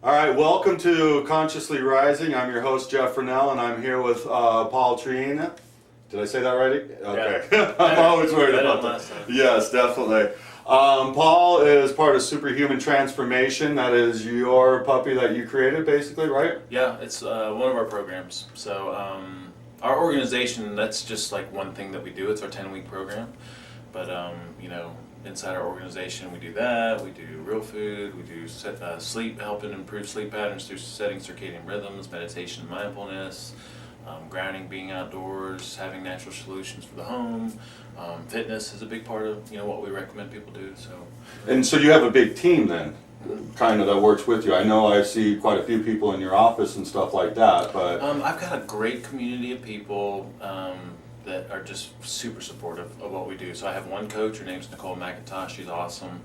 All right, welcome to Consciously Rising. I'm your host, Jeff Renel, and I'm here with Paul Tijerina. Did I say that right? Okay. Yeah. I'm always worried about that. Yes, definitely. Paul is part of Superhuman Transformation. That is your puppy that you created, basically, right? Yeah, it's one of our programs. So our organization, that's just like one thing that we do. It's our 10-week program. But, inside our organization, we do that. We do real food. We do sleep, helping improve sleep patterns through setting circadian rhythms, meditation, mindfulness, grounding, being outdoors, having natural solutions for the home. Fitness is a big part of what we recommend people do. And so you have a big team then, kind of, that works with you. I know I see quite a few people in your office and stuff like that, but I've got a great community of people that are just super supportive of what we do. So I have one coach, her name's Nicole McIntosh, she's awesome.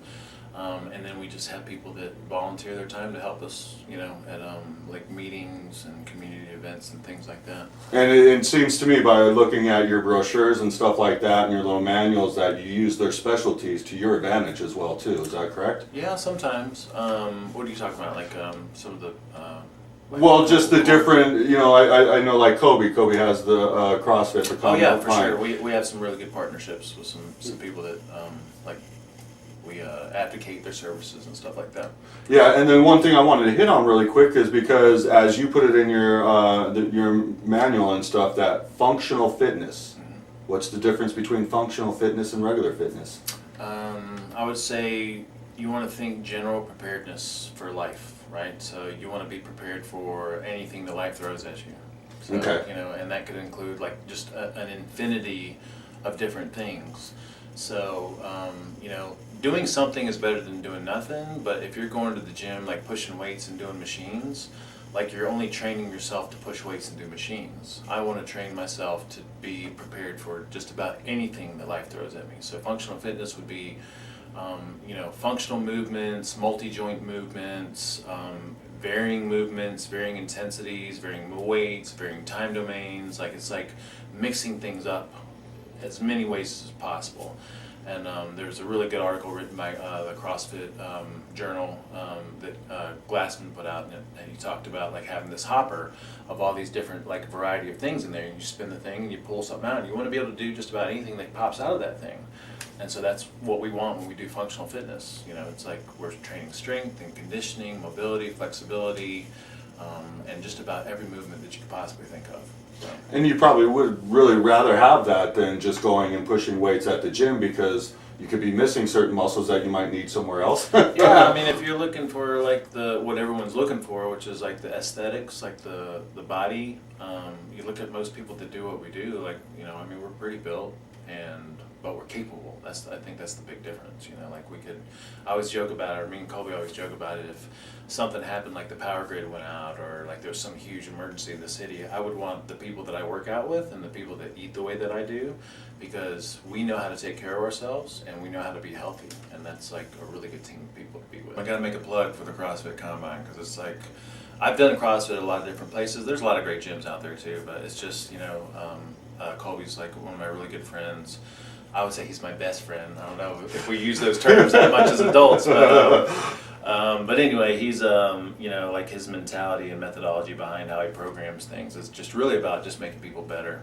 And then we just have people that volunteer their time to help us, at like meetings and community events and things like that. And it seems to me, by looking at your brochures and stuff like that and your little manuals, that you use their specialties to your advantage as well too. Is that correct? Yeah, sometimes. What are you talking about? Like some of the well, just the different, I know like Kobe has the CrossFit. The oh yeah, for sure. We have some really good partnerships with some people that we advocate their services and stuff like that. Yeah, and then one thing I wanted to hit on really quick is because as you put it in your manual and stuff, that functional fitness. Mm-hmm. What's the difference between functional fitness and regular fitness? I would say you want to think general preparedness for life. Right, so you want to be prepared for anything that life throws at you. So, okay. And that could include like just an infinity of different things. So, doing something is better than doing nothing. But if you're going to the gym, like pushing weights and doing machines, like you're only training yourself to push weights and do machines. I want to train myself to be prepared for just about anything that life throws at me. So functional fitness would be functional movements, multi-joint movements, varying movements, varying intensities, varying weights, varying time domains. It's like mixing things up as many ways as possible. And there's a really good article written by the CrossFit journal that Glassman put out, and he talked about like having this hopper of all these different like variety of things in there, and you spin the thing and you pull something out, and you want to be able to do just about anything that pops out of that thing. And so that's what we want when we do functional fitness. It's like we're training strength and conditioning, mobility, flexibility, and just about every movement that you could possibly think of. So. And you probably would really rather have that than just going and pushing weights at the gym, because you could be missing certain muscles that you might need somewhere else. Yeah, I mean, if you're looking for like what everyone's looking for, which is like the aesthetics, like the body, you look at most people that do what we do, like, we're pretty built, but we're capable. I think that's the big difference. I always joke about it, or me and Colby always joke about it, if something happened like the power grid went out or like there was some huge emergency in the city, I would want the people that I work out with and the people that eat the way that I do, because we know how to take care of ourselves and we know how to be healthy, and that's like a really good team of people to be with. I gotta make a plug for the CrossFit Combine, because it's like, I've done CrossFit at a lot of different places. There's a lot of great gyms out there too, but it's just, Colby's like one of my really good friends. I would say he's my best friend. I don't know if we use those terms that much as adults, but anyway, he's like his mentality and methodology behind how he programs things is just really about just making people better,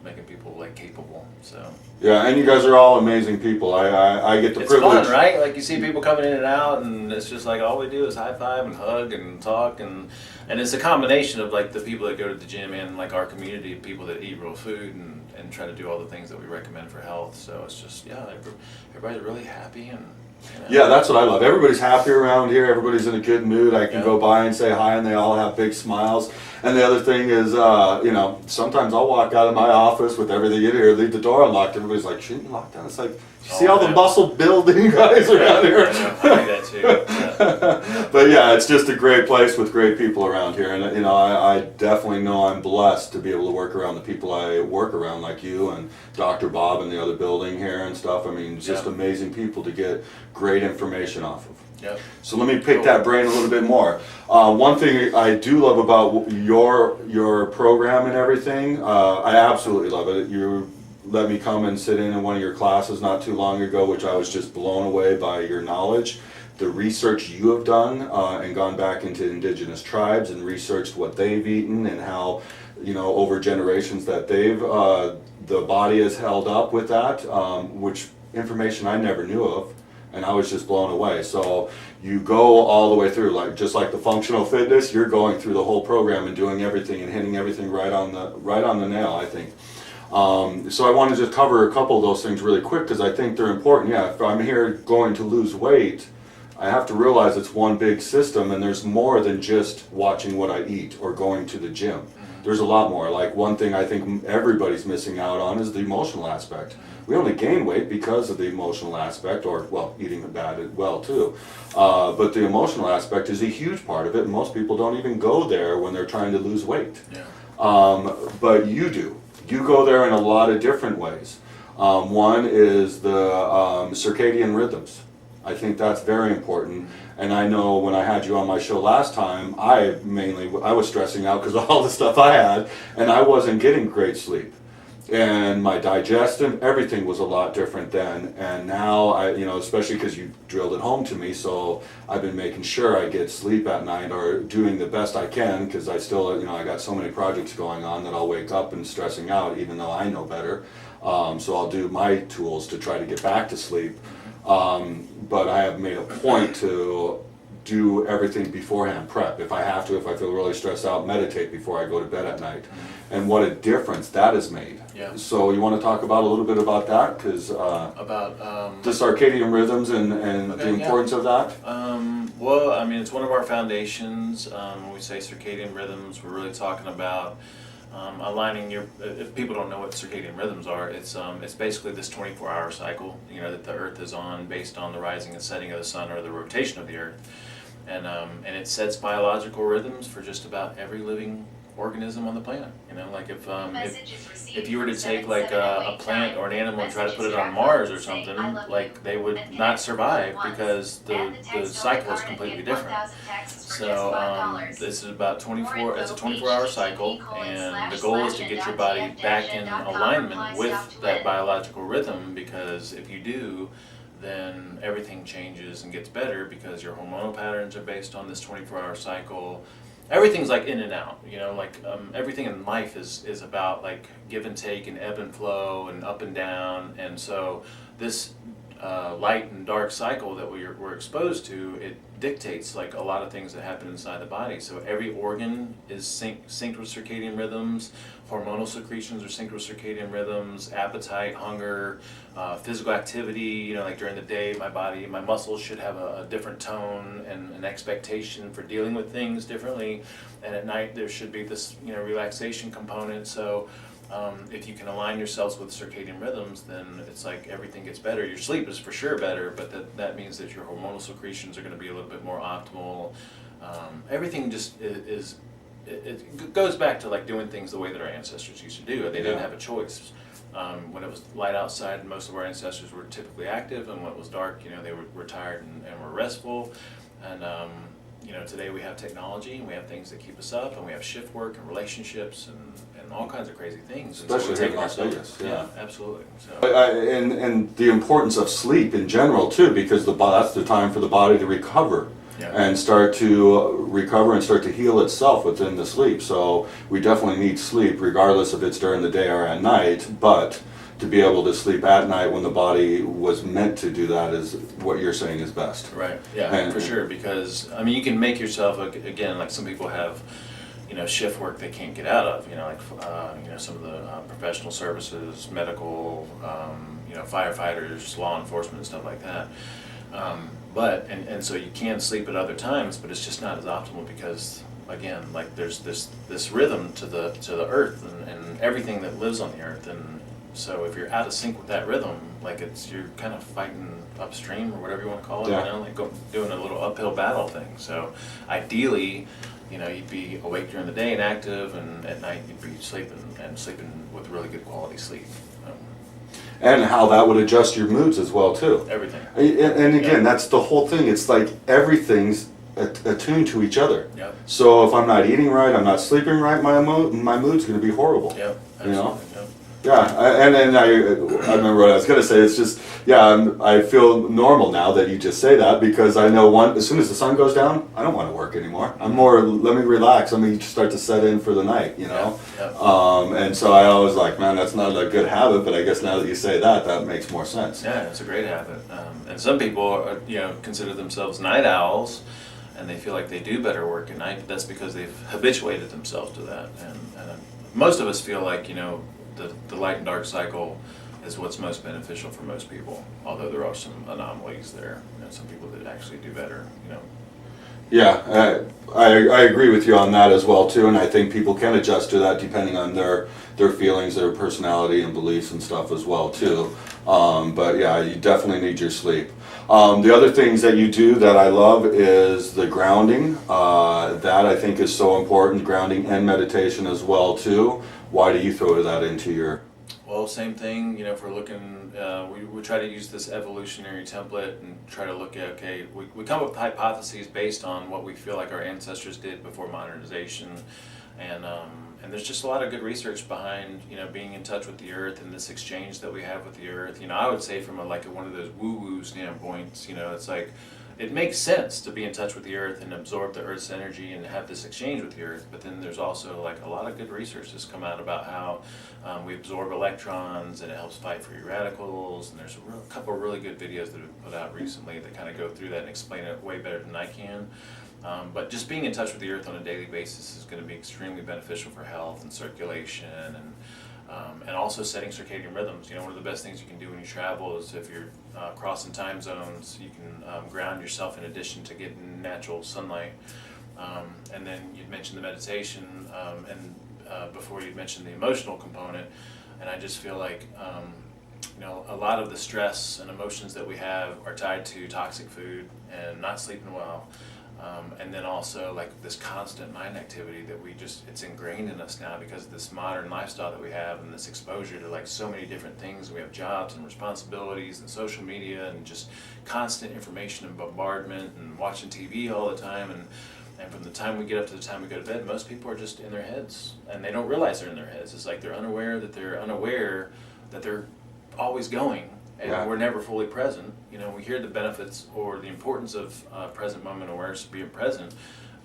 making people like capable. So yeah, and you guys are all amazing people. I get the privilege. It's fun, right? Like you see people coming in and out, and it's just like all we do is high five and hug and talk, and it's a combination of like the people that go to the gym and like our community of people that eat real food and try to do all the things that we recommend for health. So it's just, everybody's really happy. And yeah, that's what I love. Everybody's happy around here. Everybody's in a good mood. I can go by and say hi, and they all have big smiles. And the other thing is, sometimes I'll walk out of my office with everything in here, leave the door unlocked. Everybody's like, shouldn't you lock down? It's like, you see all the muscle building guys around here. I do that too. Yeah. But yeah, it's just a great place with great people around here. And I definitely know I'm blessed to be able to work around the people I work around, like you and Dr. Bob in the other building here and stuff. I mean, just amazing people to get great information off of. Yep. So let me pick that brain a little bit more. One thing I do love about your program and everything, I absolutely love it. You let me come and sit in one of your classes not too long ago, which I was just blown away by your knowledge. the research you have done and gone back into indigenous tribes and researched what they've eaten and how, over generations that the body has held up with that, which information I never knew of, and I was just blown away. So you go all the way through, just like the functional fitness, you're going through the whole program and doing everything and hitting everything right on the nail, I think. So I want to just cover a couple of those things really quick because I think they're important. Yeah, if I'm here going to lose weight, I have to realize it's one big system and there's more than just watching what I eat or going to the gym. There's a lot more. Like one thing I think everybody's missing out on is the emotional aspect. We only gain weight because of the emotional aspect, or eating bad as well too. But the emotional aspect is a huge part of it, and most people don't even go there when they're trying to lose weight. Yeah. But you do. You go there in a lot of different ways. One is the circadian rhythms. I think that's very important. And I know when I had you on my show last time, I was stressing out because of all the stuff I had, and I wasn't getting great sleep. And my digestion, everything was a lot different then. And now, especially because you drilled it home to me, so I've been making sure I get sleep at night or doing the best I can because I still, I got so many projects going on that I'll wake up and stressing out even though I know better. So I'll do my tools to try to get back to sleep. But I have made a point to do everything beforehand, prep. If I have to, if I feel really stressed out, meditate before I go to bed at night. And what a difference that has made. Yeah. So you want to talk about a little bit about that? Because the circadian rhythms and the importance of that? Well, I mean, it's one of our foundations. When we say circadian rhythms, we're really talking about aligning if people don't know what circadian rhythms are, it's basically this 24-hour cycle, that the Earth is on based on the rising and setting of the sun or the rotation of the Earth. And it sets biological rhythms for just about every living organism on the planet. If you were to take like a plant or an animal and try to put it on Mars or something, like they would not survive because the cycle is completely different. So this is about it's a 24-hour cycle, and the goal is to get your body back in alignment with that biological rhythm, because if you do, then everything changes and gets better because your hormonal patterns are based on this 24-hour cycle. Everything's like in and out, everything in life is about like give and take and ebb and flow and up and down. And so this light and dark cycle that we're exposed to, it dictates like a lot of things that happen inside the body. So every organ is synced with circadian rhythms. Hormonal secretions are synced with circadian rhythms. Appetite, hunger, physical activity, like during the day my muscles should have a different tone and an expectation for dealing with things differently, and at night there should be this relaxation component. So if you can align yourselves with circadian rhythms, then it's like everything gets better. Your sleep is for sure better, but that means that your hormonal secretions are going to be a little bit more optimal. Everything just it goes back to like doing things the way that our ancestors used to do. They didn't have a choice. When it was light outside, most of our ancestors were typically active, and when it was dark, they were tired and were restful. And today we have technology, and we have things that keep us up, and we have shift work and relationships and all kinds of crazy things. Especially here in Las Vegas. Yeah, absolutely. So. And the importance of sleep in general too, because that's the time for the body to recover. Yeah. And start to recover and start to heal itself within the sleep. So we definitely need sleep, regardless if it's during the day or at night. But to be able to sleep at night when the body was meant to do that is what you're saying is best. Right. Yeah, for sure. Because you can make yourself again, like some people have, shift work they can't get out of. Some of the professional services, medical, firefighters, law enforcement, and stuff like that. And so you can sleep at other times, but it's just not as optimal because, again, like there's this rhythm to the earth and everything that lives on the earth. And so if you're out of sync with that rhythm, like you're kind of fighting upstream or whatever you want to call it, doing a little uphill battle thing. So ideally, you'd be awake during the day and active, and at night you'd be sleeping with really good quality sleep. And how that would adjust your moods as well too. Everything. And again, that's the whole thing. It's like everything's attuned to each other. Yep. So if I'm not eating right, I'm not sleeping right, my mood's going to be horrible. Yep. Absolutely. Yep. And then I remember what I was going to say. It's just, I feel normal now that you just say that, because I know as soon as the sun goes down, I don't want to work anymore. I'm more, let me relax, let me start to set in for the night, you know? And so I always like, man, that's not a good habit, but I guess now that you say that, that makes more sense. Yeah, it's a great habit. And some people are, consider themselves night owls, and they feel like they do better work at night, but that's because they've habituated themselves to that. And most of us feel like, the light and dark cycle is what's most beneficial for most people, although there are some anomalies there. Some people that actually do better, Yeah, I agree with you on that as well too, and I think people can adjust to that depending on their feelings, their personality and beliefs and stuff as well too. But yeah, you definitely need your sleep. The other things that you do that I love is the grounding. That I think is so important, grounding and meditation as well too. Why do you throw that into your... Well, same thing, if we're looking, we try to use this evolutionary template and try to look at, we come up with hypotheses based on what we feel like our ancestors did before modernization, and there's just a lot of good research behind, being in touch with the earth and this exchange that we have with the earth. I would say from one of those woo-woo standpoints, it's like, it makes sense to be in touch with the earth and absorb the earth's energy and have this exchange with the earth, but then there's also a lot of good research that's come out about how we absorb electrons and it helps fight free radicals, and there's a couple of really good videos that have been put out recently that kind of go through that and explain it way better than I can. But just being in touch with the earth on a daily basis is going to be extremely beneficial for health and circulation, and also setting circadian rhythms. One of the best things you can do when you travel is if you're crossing time zones, you can ground yourself in addition to getting natural sunlight. And then you'd mentioned the meditation, and before you'd mentioned the emotional component, and I just feel like a lot of the stress and emotions that we have are tied to toxic food and not sleeping well. And then also this constant mind activity that it's ingrained in us now because of this modern lifestyle that we have and this exposure to so many different things. We have jobs and responsibilities and social media and just constant information and bombardment and watching TV all the time. And from the time we get up to the time we go to bed, most people are just in their heads and they don't realize they're in their heads. It's like they're unaware that they're always going. And we're never fully present. We hear the benefits or the importance of present moment awareness, being present,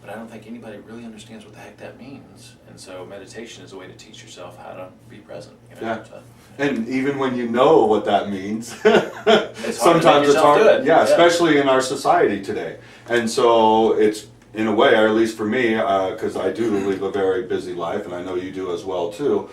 but I don't think anybody really understands what the heck that means. And so meditation is a way to teach yourself how to be present. And even when you know what that means, sometimes it's hard. Especially in our society today. And so it's, in a way, or at least for me, because I do live a very busy life, and I know you do as well too,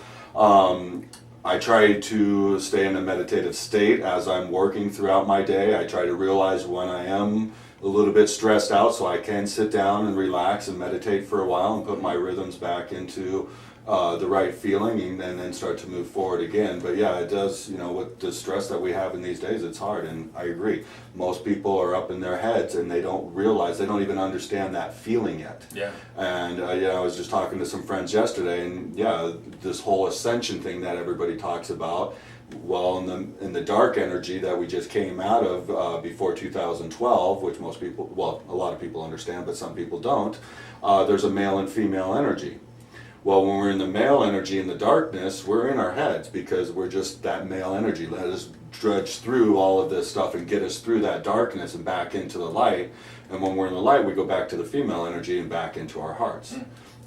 I try to stay in a meditative state as I'm working throughout my day. I try to realize when I am a little bit stressed out so I can sit down and relax and meditate for a while and put my rhythms back into the right feeling and then start to move forward again. But yeah, it does, with the stress that we have in these days, it's hard, and I agree. Most people are up in their heads and they don't realize, they don't even understand that feeling yet. And I was just talking to some friends yesterday, and this whole ascension thing that everybody talks about, well, in the dark energy that we just came out of before 2012, which most people, well, a lot of people understand, but some people don't, there's a male and female energy. Well, when we're in the male energy in the darkness, we're in our heads because we're just that male energy. Let us drudge through all of this stuff and get us through that darkness and back into the light. And when we're in the light, we go back to the female energy and back into our hearts.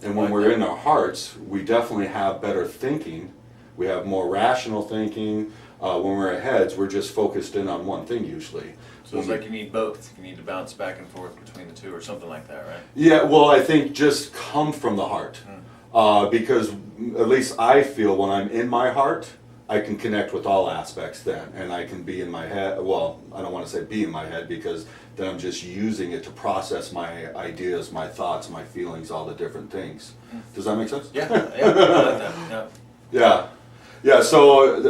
And when we're in our hearts, we definitely have better thinking. We have more rational thinking. When we're at heads, we're just focused in on one thing usually. So it's like you need both. You need to bounce back and forth between the two or something like that, right? Yeah, well, I think just come from the heart. Because at least I feel when I'm in my heart, I can connect with all aspects then, and I can be in my head. Well, I don't want to say be in my head because then I'm just using it to process my ideas, my thoughts, my feelings, all the different things. Does that make sense? Yeah, I like that. Yeah, so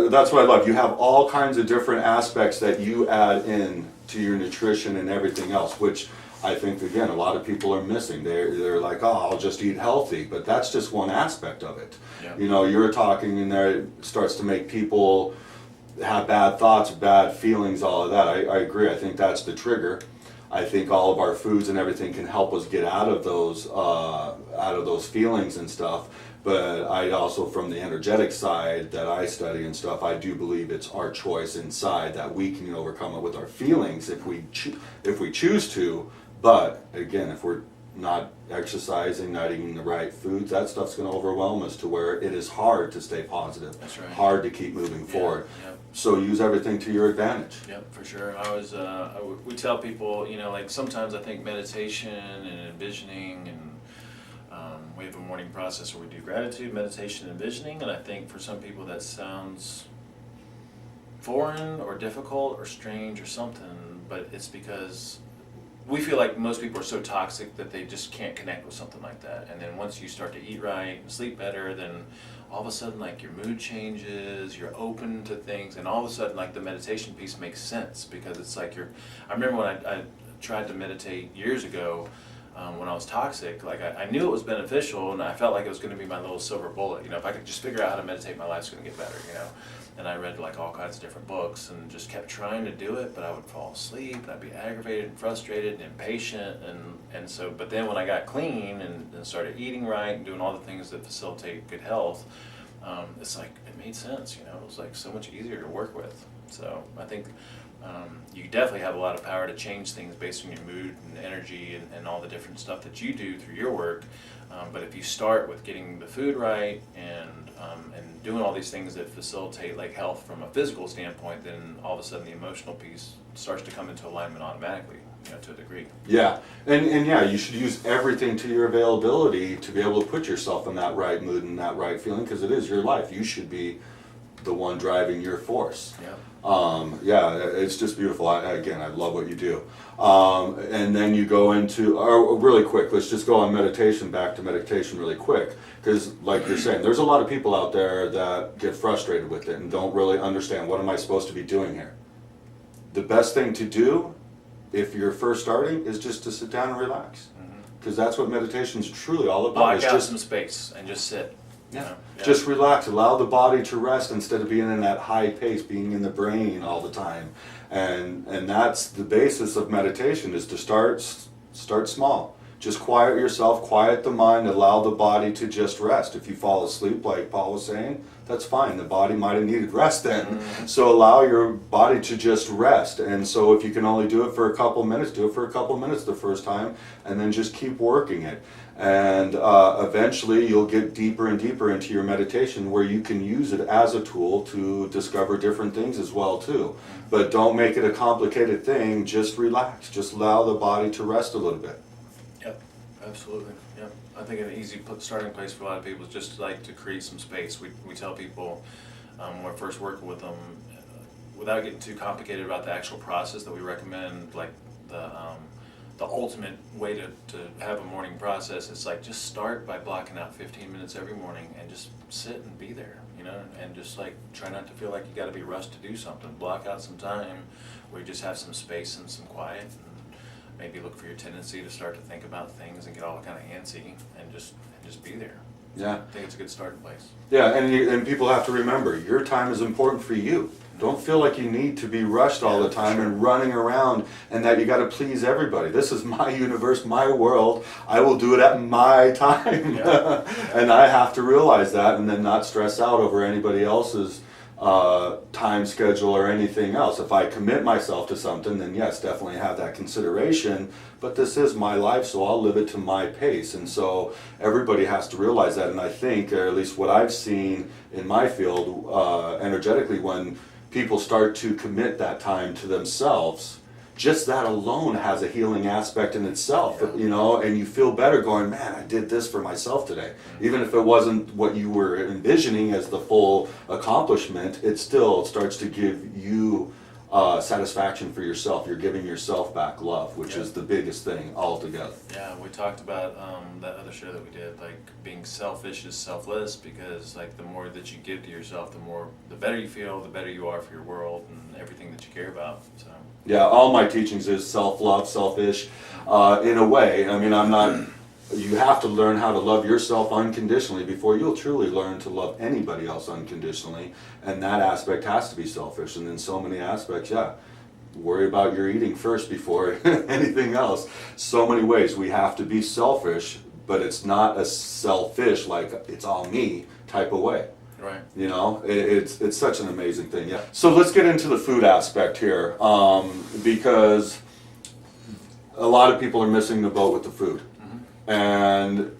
that's what I love. You have all kinds of different aspects that you add in to your nutrition and everything else, which I think, again, a lot of people are missing. They're like, oh, I'll just eat healthy, but that's just one aspect of it. You're talking in there, it starts to make people have bad thoughts, bad feelings, all of that. I agree. I think that's the trigger. I think all of our foods and everything can help us get out of those feelings and stuff. But I also, from the energetic side that I study and stuff, I do believe it's our choice inside that we can overcome it with our feelings if we choose to. But again, if we're not exercising, not eating the right foods, that stuff's going to overwhelm us to where it is hard to stay positive. That's right. Hard to keep moving forward. Yep. So use everything to your advantage. Yep, for sure. We tell people, like sometimes I think meditation and envisioning and we have a morning process where we do gratitude, meditation, and envisioning, and I think for some people that sounds foreign or difficult or strange or something, but it's because we feel like most people are so toxic that they just can't connect with something like that. And then once you start to eat right and sleep better, then all of a sudden like your mood changes, you're open to things, and all of a sudden like the meditation piece makes sense because it's like I remember when I tried to meditate years ago, when I was toxic, like I knew it was beneficial and I felt like it was going to be my little silver bullet. If I could just figure out how to meditate, my life's going to get better, And I read like all kinds of different books and just kept trying to do it, but I would fall asleep and I'd be aggravated and frustrated and impatient. But then when I got clean and started eating right and doing all the things that facilitate good health, it's like, it made sense, It was like so much easier to work with. So I think you definitely have a lot of power to change things based on your mood and energy and all the different stuff that you do through your work. But if you start with getting the food right and doing all these things that facilitate like health from a physical standpoint, then all of a sudden the emotional piece starts to come into alignment automatically, to a degree. Yeah, and yeah, you should use everything to your availability to be able to put yourself in that right mood and that right feeling, because it is your life. You should be the one driving your force. Yeah. Yeah, it's just beautiful. Again, I love what you do. And then you go into, really quick, let's just go on meditation, back to meditation really quick. Because like you're saying, there's a lot of people out there that get frustrated with it and don't really understand, what am I supposed to be doing here? The best thing to do, if you're first starting, is just to sit down and relax. Because that's what meditation is truly all about. Block out some space and just sit. Yeah. Just relax, allow the body to rest instead of being in that high pace, being in the brain all the time. And that's the basis of meditation, is to start small. Just quiet yourself, quiet the mind, allow the body to just rest. If you fall asleep, like Paul was saying, that's fine. The body might have needed rest then. So allow your body to just rest. And so if you can only do it for a couple minutes, do it for a couple minutes the first time, and then just keep working it. And eventually you'll get deeper and deeper into your meditation, where you can use it as a tool to discover different things as well too. But don't make it a complicated thing, just relax. Just allow the body to rest a little bit. Yep, absolutely. Yep. I think an easy starting place for a lot of people is just like to create some space. We tell people when we're first working with them, without getting too complicated about the actual process, that we recommend like the ultimate way to have a morning process is like just start by blocking out 15 minutes every morning and just sit and be there, and just like try not to feel like you got to be rushed to do something. Block out some time where you just have some space and some quiet, and maybe look for your tendency to start to think about things and get all kind of antsy, and just be there. Yeah. I think it's a good starting place. Yeah, and people have to remember, your time is important for you. Don't feel like you need to be rushed all the time and running around, and that you got to please everybody. This is my universe, my world. I will do it at my time. Yeah. And I have to realize that, and then not stress out over anybody else's time schedule or anything else. If I commit myself to something, then yes, definitely have that consideration. But this is my life, so I'll live it to my pace. And so everybody has to realize that. And I think, or at least what I've seen in my field, energetically, when people start to commit that time to themselves, just that alone has a healing aspect in itself, and you feel better going, man, I did this for myself today. Even if it wasn't what you were envisioning as the full accomplishment, it still starts to give you satisfaction for yourself. You're giving yourself back love, which is the biggest thing altogether. Yeah, we talked about that other show that we did, like being selfish is selfless, because like the more that you give to yourself, the better you feel, the better you are for your world and everything that you care about. So yeah, all my teachings is self-love, selfish, in a way. I mean, you have to learn how to love yourself unconditionally before you'll truly learn to love anybody else unconditionally. And that aspect has to be selfish. And in so many aspects, worry about your eating first before anything else. So many ways we have to be selfish, but it's not a selfish, like it's all me type of way. Right. You know, it's such an amazing thing. Yeah. So let's get into the food aspect here, because a lot of people are missing the boat with the food, and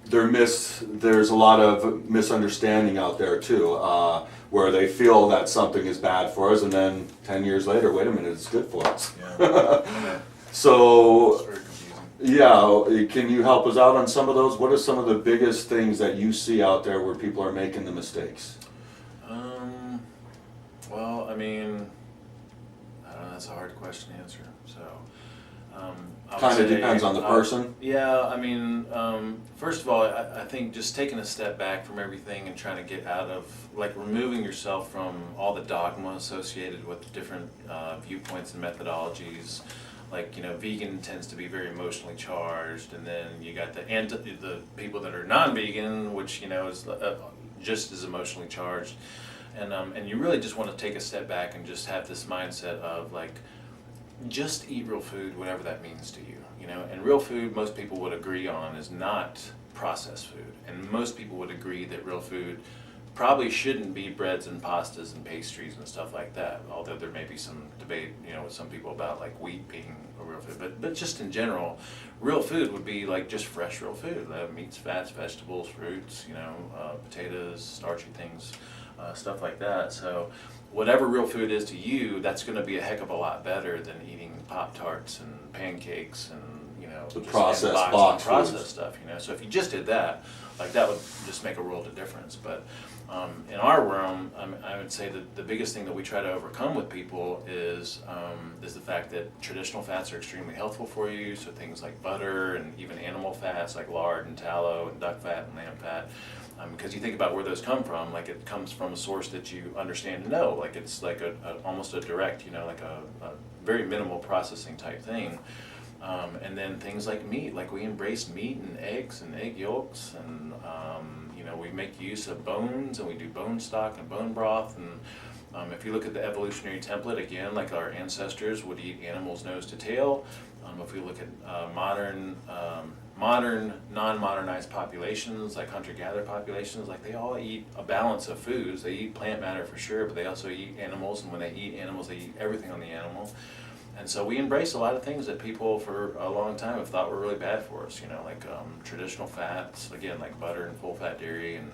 there's a lot of misunderstanding out there too, where they feel that something is bad for us, and then 10 years later, wait a minute, it's good for us. Yeah. So. It's very confusing. Yeah, can you help us out on some of those? What are some of the biggest things that you see out there where people are making the mistakes? Well, I mean, I don't know, that's a hard question to answer. So, I would Kind of say, depends on the person. Yeah, I mean, first of all, I think just taking a step back from everything and trying to get out of, like, removing yourself from all the dogma associated with different viewpoints and methodologies. Like, you know, vegan tends to be very emotionally charged, and then you got the people that are non-vegan, which, you know, is just as emotionally charged. And you really just want to take a step back and just have this mindset of, like, just eat real food, whatever that means to you, you know. And real food, most people would agree on, is not processed food. And most people would agree that real food probably shouldn't be breads and pastas and pastries and stuff like that, although there may be some debate, you know, with some people about, like, wheat being a real food. But just in general, real food would be like just fresh real food. Meats, fats, vegetables, fruits, you know, potatoes, starchy things, stuff like that. So whatever real food is to you, that's going to be a heck of a lot better than eating Pop-Tarts and pancakes and, you know, The just processed box foods. processed stuff, you know. So if you just did that, like, that would just make a world of difference. But in our realm, I would say that the biggest thing that we try to overcome with people is the fact that traditional fats are extremely helpful for you. So things like butter and even animal fats like lard and tallow and duck fat and lamb fat. Because you think about where those come from, like, it comes from a source that you understand and know. Like, it's like almost a direct, you know, like a very minimal processing type thing. And then things like meat, like we embrace meat and eggs and egg yolks, and you know, we make use of bones, and we do bone stock and bone broth. And if you look at the evolutionary template, again, like, our ancestors would eat animals nose to tail. If we look at modern non-modernized populations, like hunter-gatherer populations, like, they all eat a balance of foods. They eat plant matter for sure, but they also eat animals, and when they eat animals, they eat everything on the animal. And so we embrace a lot of things that people for a long time have thought were really bad for us, you know, like traditional fats, again, like butter and full-fat dairy and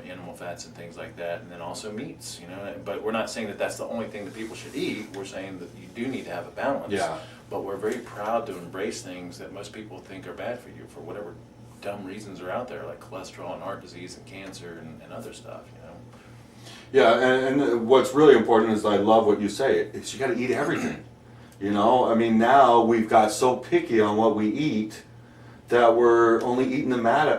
animal fats and things like that, and then also meats, you know. But we're not saying that that's the only thing that people should eat. We're saying that you do need to have a balance. Yeah. But we're very proud to embrace things that most people think are bad for you for whatever dumb reasons are out there, like cholesterol and heart disease and cancer and other stuff, you know. Yeah, and what's really important is, I love what you say, is you got to eat everything. You know, I mean, now we've got so picky on what we eat that we're only eating the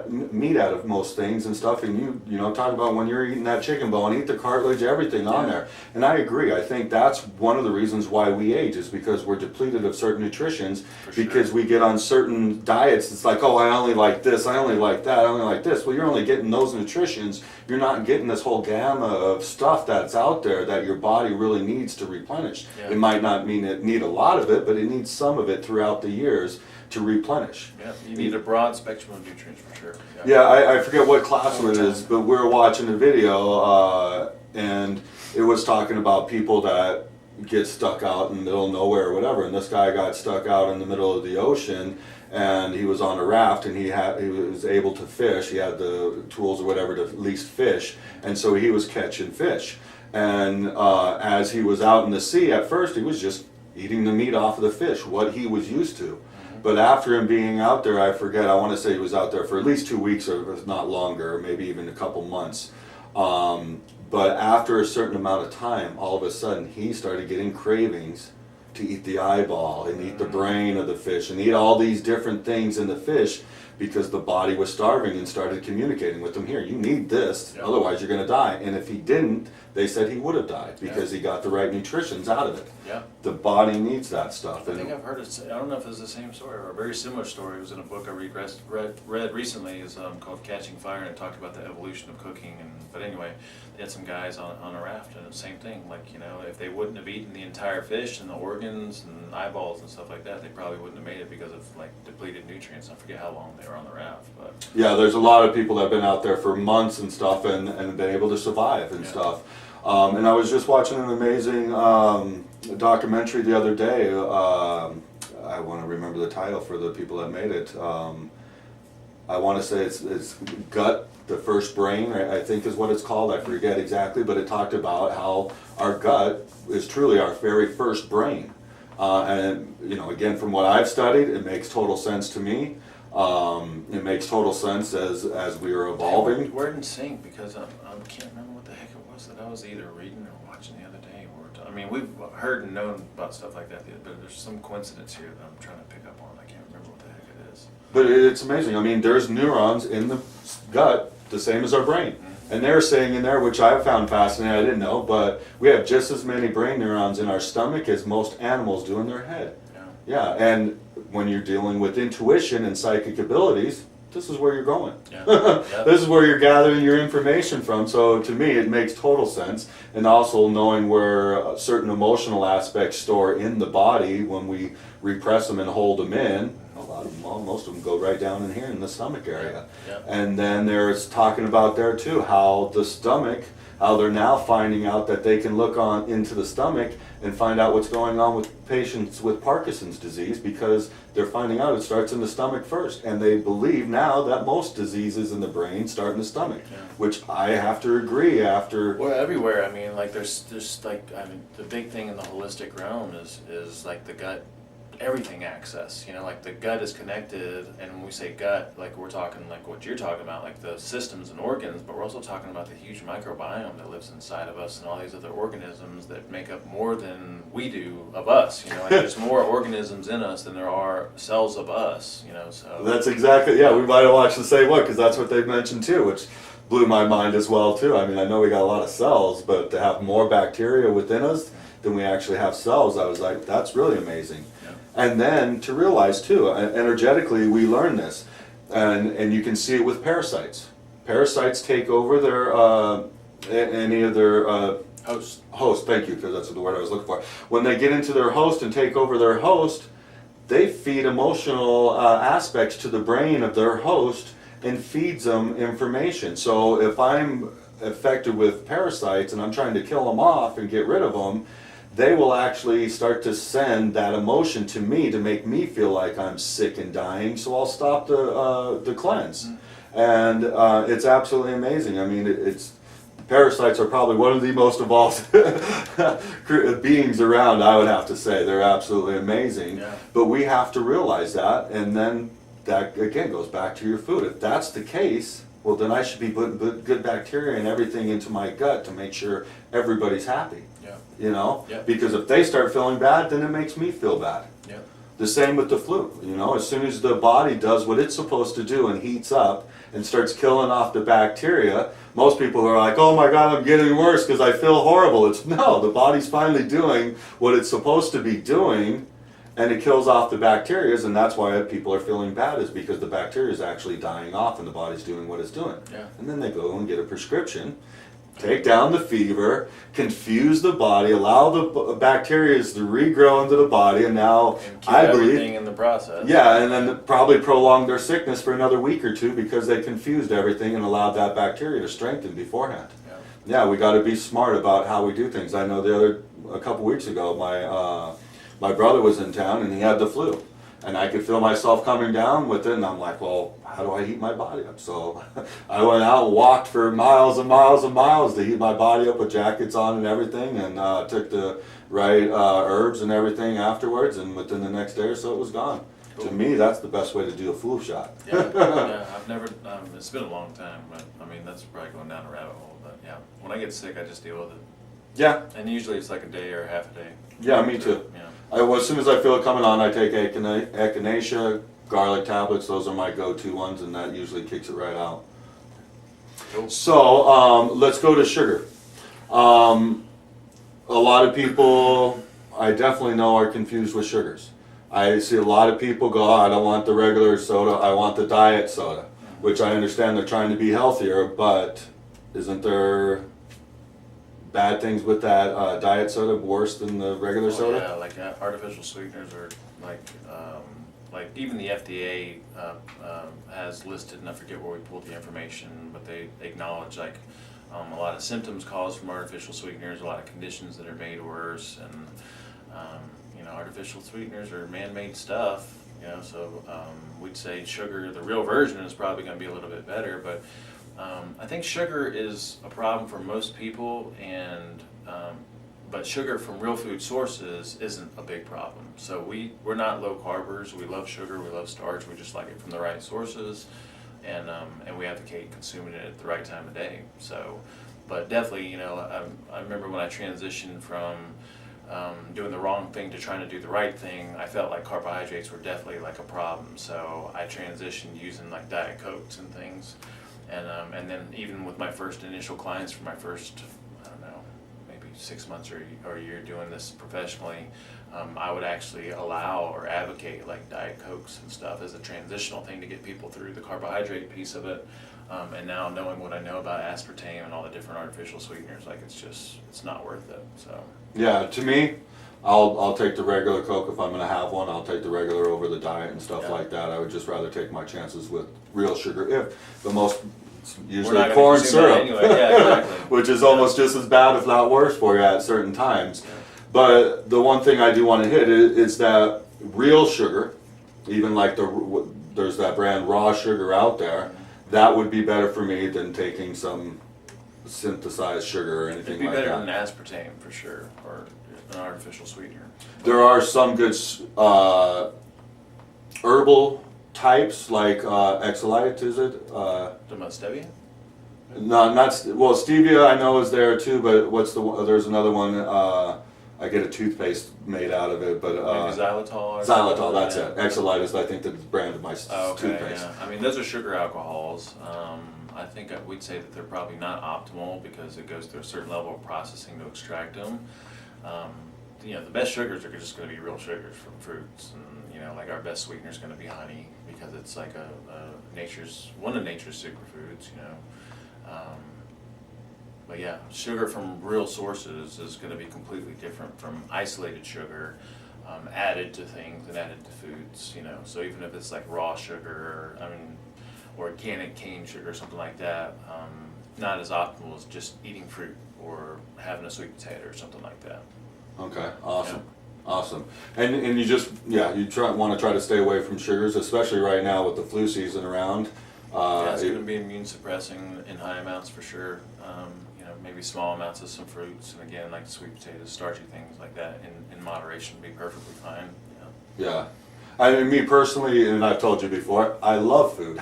meat out of most things and stuff. And you know, talk about when you're eating that chicken bone, eat the cartilage, everything on there. And I agree. I think that's one of the reasons why we age, is because we're depleted of certain nutritions. Because we get on certain diets. It's like, oh, I only like this, I only like that, I only like this. Well, you're only getting those nutritions. You're not getting this whole gamma of stuff that's out there that your body really needs to replenish. Yeah. It might not mean it need a lot of it, but it needs some of it throughout the years to replenish. Yeah, you need a broad spectrum of nutrients for sure. Yeah, I forget what class it is, but we were watching a video and it was talking about people that get stuck out in the middle of nowhere or whatever, and this guy got stuck out in the middle of the ocean, and he was on a raft, and he was able to fish. He had the tools or whatever to at least fish, and so he was catching fish. And as he was out in the sea, at first he was just eating the meat off of the fish, what he was used to. But after him being out there, I forget, I want to say he was out there for at least 2 weeks, or if not longer, maybe even a couple months. But after a certain amount of time, all of a sudden, he started getting cravings to eat the eyeball and eat the brain of the fish and eat all these different things in the fish, because the body was starving and started communicating with him, here, you need this, otherwise you're going to die. And if he didn't, they said he would have died, because he got the right nutritions out of it. Yeah. The body needs that stuff. I think I've heard it. I don't know if it's the same story or a very similar story. It was in a book I read recently. Is called Catching Fire, and it talked about the evolution of cooking. But anyway, they had some guys on a raft, and the same thing. Like, you know, if they wouldn't have eaten the entire fish and the organs and eyeballs and stuff like that, they probably wouldn't have made it because of, like, depleted nutrients. I forget how long they were on the raft. But yeah, there's a lot of people that have been out there for months and stuff and been able to survive and stuff. And I was just watching an amazing documentary the other day. I want to remember the title for the people that made it. I want to say it's Gut, the First Brain, I think is what it's called. I forget exactly, but it talked about how our gut is truly our very first brain. And you know, again, from what I've studied, it makes total sense to me. It makes total sense as we are evolving. We're in sync because I can't remember what the heck it was that I was either reading or watching the other day. I mean, we've heard and known about stuff like that, but there's some coincidence here that I'm trying to pick up on. I can't remember what the heck it is. But it's amazing. I mean, there's neurons in the gut the same as our brain. And they're saying in there, which I found fascinating, I didn't know, but we have just as many brain neurons in our stomach as most animals do in their head. Yeah, and when you're dealing with intuition and psychic abilities, this is where you're going. This is where you're gathering your information from. So to me, it makes total sense. And also knowing where certain emotional aspects store in the body when we repress them and hold them in. A lot of them, well, most of them go right down in here in the stomach area. And then there's talking about there too how the stomach, how they're now finding out that they can look on into the stomach and find out what's going on with patients with Parkinson's disease, because they're finding out it starts in the stomach first, and they believe now that most diseases in the brain start in the stomach, which I have to agree after. Well, everywhere. I mean, like there's like, I mean, the big thing in the holistic realm is like the gut. Everything access, you know, like the gut is connected, and when we say gut, like we're talking like what you're talking about, like the systems and organs, but we're also talking about the huge microbiome that lives inside of us and all these other organisms that make up more than we do of us, you know, like there's more organisms in us than there are cells of us, you know, so. That's exactly, yeah, we might have watched the same one, because that's what they've mentioned too, which blew my mind as well too. I mean, I know we got a lot of cells, but to have more bacteria within us than we actually have cells, I was like, that's really amazing. And then to realize too, energetically we learn this, and you can see it with parasites. Parasites take over their any of their host. Thank you, because that's the word I was looking for. When they get into their host and take over their host, they feed emotional aspects to the brain of their host and feeds them information. So if I'm affected with parasites and I'm trying to kill them off and get rid of them, they will actually start to send that emotion to me to make me feel like I'm sick and dying, so I'll stop the cleanse. And it's absolutely amazing. I mean, parasites are probably one of the most evolved beings around, I would have to say. They're absolutely amazing. But we have to realize that, and then that again goes back to your food. If that's the case, well then I should be putting good bacteria and everything into my gut to make sure everybody's happy. You know, because if they start feeling bad, then it makes me feel bad. The same with the flu. You know, as soon as the body does what it's supposed to do and heats up and starts killing off the bacteria, most people are like, oh my God, I'm getting worse because I feel horrible. It's no, the body's finally doing what it's supposed to be doing, and it kills off the bacteria, and that's why people are feeling bad, is because the bacteria is actually dying off and the body's doing what it's doing. And then they go and get a prescription, take down the fever, confuse the body, allow the bacteria to regrow into the body, and now I believe everything in the process. And then probably prolong their sickness for another week or two because they confused everything and allowed that bacteria to strengthen beforehand. We got to be smart about how we do things. I know a couple weeks ago, my brother was in town and he had the flu. And I could feel myself coming down with it, and I'm like, well, how do I heat my body up? So I went out and walked for miles and miles and miles to heat my body up with jackets on and everything, and took the right herbs and everything afterwards, and within the next day or so it was gone. Cool. To me, that's the best way to do a flu shot. I've never, it's been a long time, but I mean, that's probably going down a rabbit hole, but yeah, when I get sick, I just deal with it. And usually it's like a day or half a day. Me too. As soon as I feel it coming on, I take echinacea, garlic tablets. Those are my go-to ones, and that usually kicks it right out. Cool. So let's go to sugar. A lot of people, I definitely know, are confused with sugars. I see a lot of people go, I don't want the regular soda, I want the diet soda, which I understand they're trying to be healthier, but isn't there bad things with that diet soda worse than the regular soda? Yeah, like artificial sweeteners, or like like even the FDA has listed, and I forget where we pulled the information, but they acknowledge like a lot of symptoms caused from artificial sweeteners, a lot of conditions that are made worse, and you know, artificial sweeteners are man-made stuff. You know, so we'd say sugar, the real version, is probably going to be a little bit better, but I think sugar is a problem for most people, and but sugar from real food sources isn't a big problem. So we're not low carbers. We love sugar. We love starch. We just like it from the right sources, and we advocate consuming it at the right time of day. So, but definitely, you know, I remember when I transitioned from doing the wrong thing to trying to do the right thing, I felt like carbohydrates were definitely like a problem. So I transitioned using like Diet Cokes and things, and then even with my first initial clients for my first, I don't know, maybe 6 months or a year doing this professionally, I would actually allow or advocate like Diet Cokes and stuff as a transitional thing to get people through the carbohydrate piece of it. And now knowing what I know about aspartame and all the different artificial sweeteners, like it's not worth it. So yeah, to me, I'll take the regular Coke if I'm gonna have one. I'll take the regular over the diet and stuff like that. I would just rather take my chances with real sugar. If the most usually corn syrup, anyway. Yeah, exactly. which is almost just as bad, if not worse, for you at certain times. Yeah. But the one thing I do want to hit is that real sugar, even like there's that brand raw sugar out there. That would be better for me than taking some synthesized sugar or anything like that. It'd be better than aspartame for sure, or an artificial sweetener. There are some good herbal types like Exolite, is it? Talking about stevia? No, well, stevia I know is there too, but there's another one, I get a toothpaste made out of it, but Maybe xylitol or xylitol, something. that's it. Exolite is, I think, the brand of my toothpaste. Yeah. I mean, those are sugar alcohols. I think we'd say that they're probably not optimal because it goes through a certain level of processing to extract them. You know, the best sugars are just going to be real sugars from fruits, and you know, like our best sweetener is going to be honey because it's like one of nature's superfoods. You know. But yeah, sugar from real sources is going to be completely different from isolated sugar added to things and added to foods, you know. So even if it's like raw sugar, or, I mean, organic cane sugar or something like that, not as optimal as just eating fruit or having a sweet potato or something like that. Okay, awesome. Yeah. Awesome. And you just, you want to try to stay away from sugars, especially right now with the flu season around. Yeah, it's going to be immune suppressing in high amounts for sure. You know, maybe small amounts of some fruits, and again, like sweet potatoes, starchy things like that, in moderation would be perfectly fine. Yeah. I mean, me personally, and I've told you before, I love food.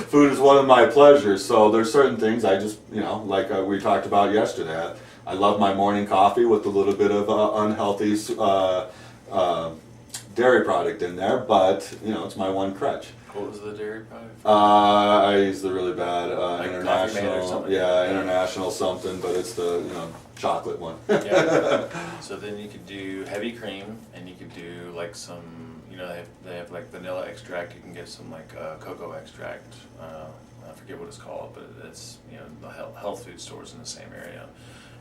Food is one of my pleasures, so there's certain things I just, you know, like we talked about yesterday. I love my morning coffee with a little bit of unhealthy dairy product in there, but, you know, it's my one crutch. What was the dairy product? I use the really bad Like international, Coffee Mate or something? international something, but it's the chocolate one. Yeah. So then you could do heavy cream, and you could do like some, they have like vanilla extract. You can get some like cocoa extract. I forget what it's called, but it's the health food stores in the same area,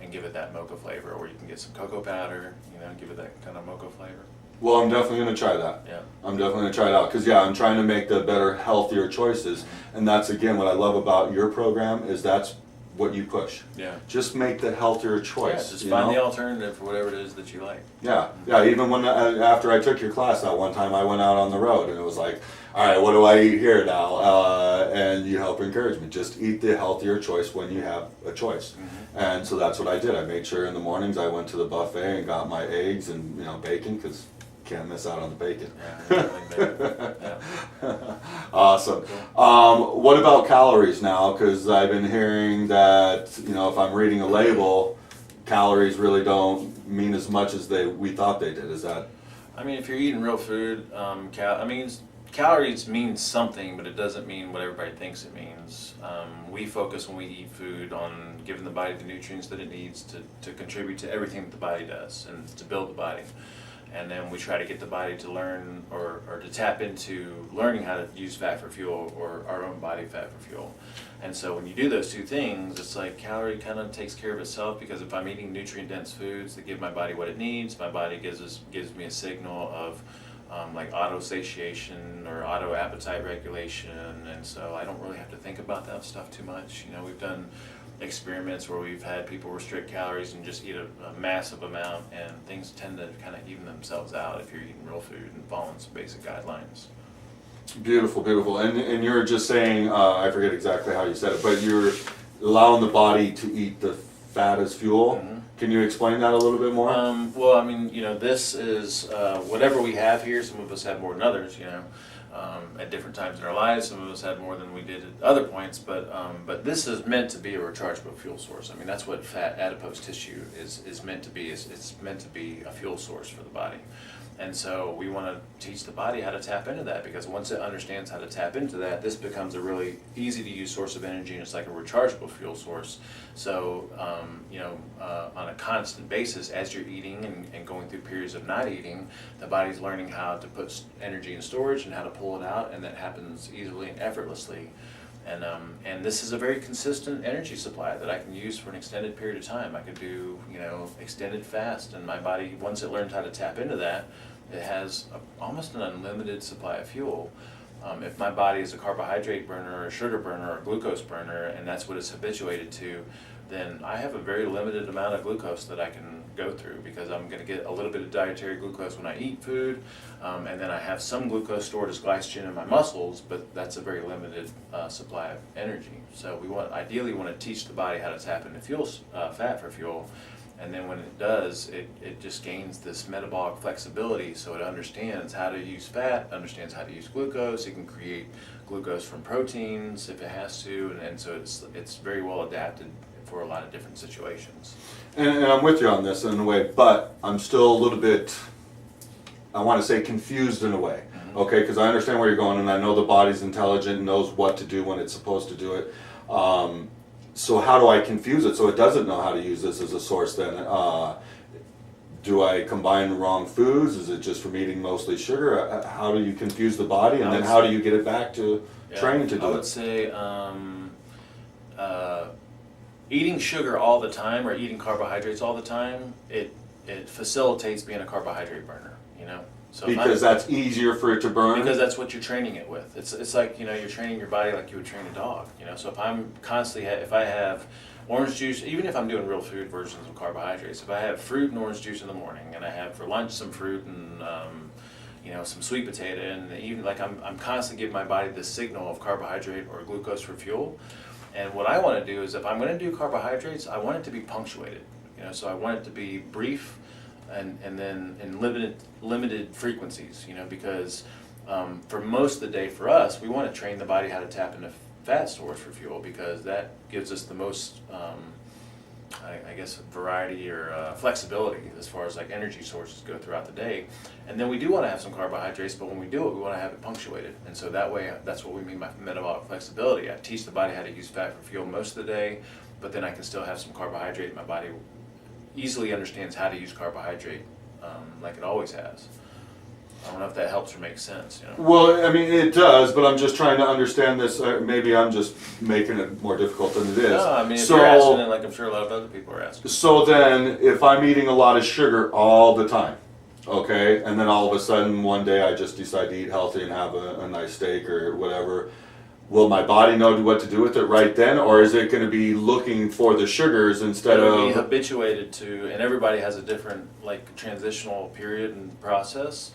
and give it that mocha flavor. Or you can get some cocoa powder, give it that kind of mocha flavor. Well, I'm definitely going to try that. Yeah. I'm definitely going to try it out because, I'm trying to make the better, healthier choices. And that's, again, what I love about your program is that's what you push. Yeah. Just make the healthier choice. Yeah, just find the alternative for whatever it is that you like. Yeah. Yeah, even when after I took your class that one time, I went out on the road and it was like, all right, what do I eat here now? And you help encourage me. Just eat the healthier choice when you have a choice. Mm-hmm. And so that's what I did. I made sure in the mornings I went to the buffet and got my eggs and, bacon because can't miss out on the bacon. Yeah. Awesome. What about calories now? Because I've been hearing that, if I'm reading a label, calories really don't mean as much as we thought they did. Is that? I mean, if you're eating real food, calories mean something, but it doesn't mean what everybody thinks it means. We focus when we eat food on giving the body the nutrients that it needs to contribute to everything that the body does and to build the body. And then we try to get the body to learn or to tap into learning how to use fat for fuel or our own body fat for fuel. And so when you do those two things, it's like calorie kind of takes care of itself because if I'm eating nutrient-dense foods that give my body what it needs, my body gives me a signal of like auto satiation or auto appetite regulation, and so I don't really have to think about that stuff too much. You know, we've done experiments where we've had people restrict calories and just eat a massive amount, and things tend to kind of even themselves out if you're eating real food and following some basic guidelines. Beautiful, beautiful. And you're just saying, I forget exactly how you said it, but you're allowing the body to eat the fat as fuel. Mm-hmm. Can you explain that a little bit more? Well, I mean, you know, this is whatever we have here. Some of us have more than others, you know, at different times in our lives. Some of us had more than we did at other points, but this is meant to be a rechargeable fuel source. I mean, that's what fat adipose tissue is meant to be. It's meant to be a fuel source for the body. And so we want to teach the body how to tap into that, because once it understands how to tap into that, this becomes a really easy to use source of energy, and it's like a rechargeable fuel source. So, you know, on a constant basis, as you're eating and going through periods of not eating, the body's learning how to put energy in storage and how to pull it out, and that happens easily and effortlessly. And this is a very consistent energy supply that I can use for an extended period of time. I could do, you know, extended fast, and my body, once it learns how to tap into that, it has almost an unlimited supply of fuel. If my body is a carbohydrate burner or a sugar burner or a glucose burner, and that's what it's habituated to, then I have a very limited amount of glucose that I can go through, because I'm going to get a little bit of dietary glucose when I eat food, and then I have some glucose stored as glycogen in my muscles, but that's a very limited supply of energy. So we ideally want to teach the body how to tap into fuel, fat for fuel, and then when it does, it just gains this metabolic flexibility, so it understands how to use fat, understands how to use glucose. It can create glucose from proteins if it has to, and so it's very well adapted for a lot of different situations. And I'm with you on this in a way, but I'm still a little bit, I want to say, confused in a way. Mm-hmm. Okay, because I understand where you're going, and I know the body's intelligent and knows what to do when it's supposed to do it. So how do I confuse it so it doesn't know how to use this as a source then? Do I combine the wrong foods? Is it just from eating mostly sugar? How do you confuse the body, and then how do you get it back to train to do it? I would say eating sugar all the time or eating carbohydrates all the time, it facilitates being a carbohydrate burner, you know? So because that's easier for it to burn? Because that's what you're training it with. It's like, you know, you're training your body like you would train a dog, you know? So if I'm constantly, if I have orange juice, even if I'm doing real food versions of carbohydrates, if I have fruit and orange juice in the morning, and I have for lunch some fruit and you know, some sweet potato, and even like I'm constantly giving my body this signal of carbohydrate or glucose for fuel. And what I want to do is, if I'm going to do carbohydrates, I want it to be punctuated, you know, so I want it to be brief and then in limited frequencies, you know, because for most of the day for us, we want to train the body how to tap into fat stores for fuel, because that gives us the most, I guess, variety or flexibility as far as like energy sources go throughout the day. And then we do want to have some carbohydrates, but when we do it, we want to have it punctuated. And so that way, that's what we mean by metabolic flexibility. I teach the body how to use fat for fuel most of the day, but then I can still have some carbohydrate. My body easily understands how to use carbohydrate like it always has. I don't know if that helps or makes sense. You know? Well, I mean, it does, but I'm just trying to understand this. Maybe I'm just making it more difficult than it is. No, I mean, if you're asking it, like I'm sure a lot of other people are asking. So then, if I'm eating a lot of sugar all the time, okay, and then all of a sudden one day I just decide to eat healthy and have a nice steak or whatever, will my body know what to do with it right then, or is it going to be looking for the sugars instead of... It'll be habituated to, and everybody has a different like transitional period and process.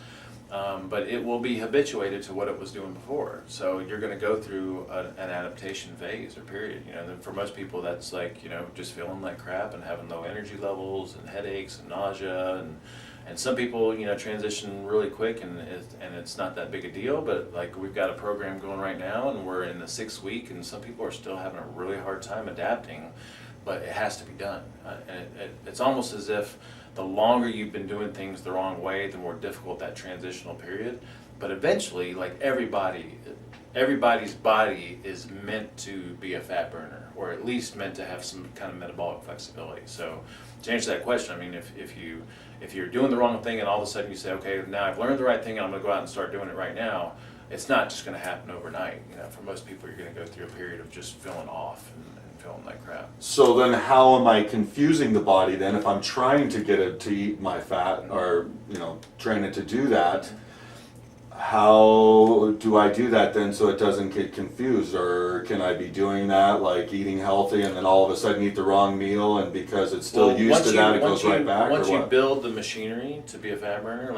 But it will be habituated to what it was doing before. So you're going to go through an adaptation phase or period. You know, for most people, that's like, you know, just feeling like crap and having low energy levels and headaches and nausea, and some people, you know, transition really quick and it's not that big a deal. But like we've got a program going right now, and we're in the 6th week, and some people are still having a really hard time adapting, but it has to be done. And it's almost as if the longer you've been doing things the wrong way, the more difficult that transitional period. But eventually, like everybody's body is meant to be a fat burner, or at least meant to have some kind of metabolic flexibility. So to answer that question, I mean, if you're doing the wrong thing and all of a sudden you say, okay, now I've learned the right thing and I'm going to go out and start doing it right now, it's not just going to happen overnight. You know, for most people, you're going to go through a period of just feeling off and feeling like crap. So then how am I confusing the body then if I'm trying to get it to eat my fat, or, you know, train it to do that? how do I do that then so it doesn't get confused? Or can I be doing that, like eating healthy and then all of a sudden eat the wrong meal, and because it's still used to that, it goes right back? Once or you what? build the machinery to be a fat burner,